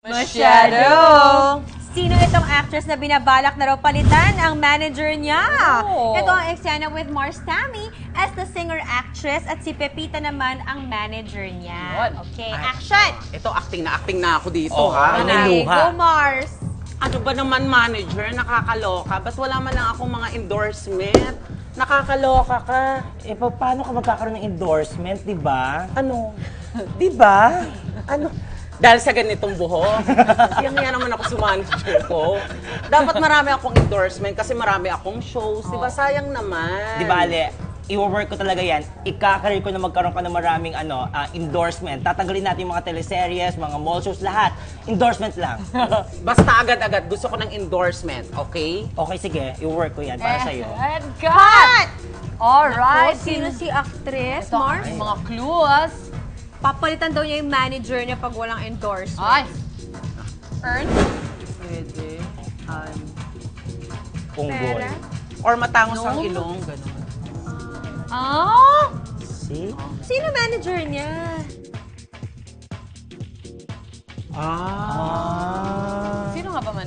Masyado! Sino itong actress na binabalak na raw palitan ang manager niya? Oh. Ito ang eksena with Mars Tammy as the singer-actress at si Pepita naman ang manager niya. Yun. Okay, action! Ito, acting na ako dito, Oo, ha? ano? Okay, luha. go Mars! Ano ba naman, manager? Nakakaloka. Bas wala man lang akong mga endorsement. Nakakaloka ka. Eh, paano ka magkakaroon ng endorsement, di ba? Ano? Di ba? Ano? Dahil sa ganitong buhok, yan naman ako sa manager ko. Dapat marami akong endorsement kasi marami akong shows. Di ba? Sayang naman. Di ba, Ale? I-work ko talaga yan. Ikakarir ko na magkaroon ka ng maraming endorsement. Tatanggalin natin yung mga teleseries, mga mall shows, lahat. Endorsement lang. Basta agad-agad gusto ko ng endorsement, okay? Okay, sige. I-work ko yan para sa'yo. And cut! Alright. Sino si actress, Ito Mars? ang mga clues. Papalitan daw niya yung manager niya pag walang endorsement. Ay. Earn? Pwede. Punggol. Pera? Or matangos ang No. ilong, gano'n. Ah! See? Sino manager niya? Sino nga ba man?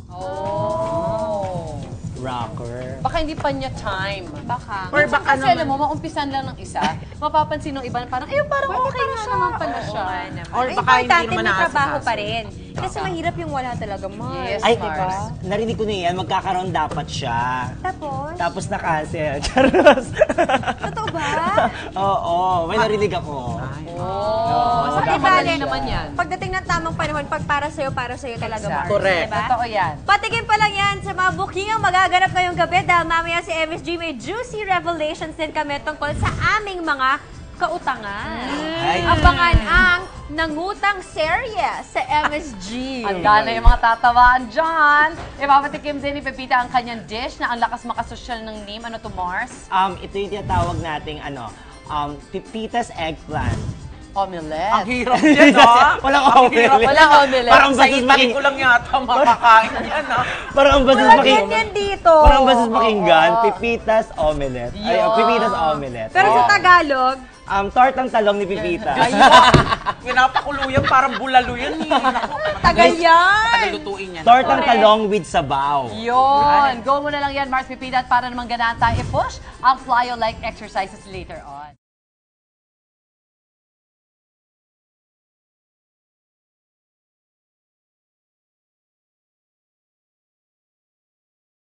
Oh. Rocker. Baka hindi pa niya time. Baka. Or Minsan baka kasi naman- alam mo, maumpisan lang ng isa, mapapansin ng iba na parang, parang okay na naman pala siya. Or Ay, baka hindi importante naman may trabaho naasikaso. pa rin. Kasi mahirap yung wala talaga, Mars. Yes. Ay, Mars. narinig ko na yan. Magkakaroon dapat siya. Tapos? Tapos na-cancel. Charos. Totoo ba? Oo, may narinig ako. Oh, So, saka di madali bale, naman yan. Pagdating ng tamang panahon, pag para sa'yo talaga, Exactly. Mars. Correct. Diba? Totoo yan. Patikin pa lang yan sa mga booking ang magaganap ngayong gabi dahil mamaya si MSG may juicy revelations din kami tungkol sa aming mga kautangan. Ay. Abangan ang nangutang serye sa MSG. Ang gana yung mga tatawaan dyan. Ipapatikim din ni Pepita ang kanyang dish na ang lakas makasosyal ng name. Ano to, Mars? Ito yung tinatawag nating Pepita's eggplant. Omelette. Ang hirap yan, ha? Walang Ang hirap. omelette. Walang omelette. Parang Sa basis itlog ko lang yata makakain yan, ha? Parang ang basis Walang pakinggan. ganyan dito. Parang ang basis pakinggan, Pepita's omelette. Ay, Yun. Pepita's omelette. Pero sa Ayan. Tagalog, Tortang talong ni Pepita. Pinapakulo yan, parang bulalo yan, eh. tagal yan. Tagal lutuin yan. Tortang talong with sabaw. Yun. Go mo na lang yan, Mars Pepita, at para naman ganahan tayo i-push ang flyo-like exercises later on.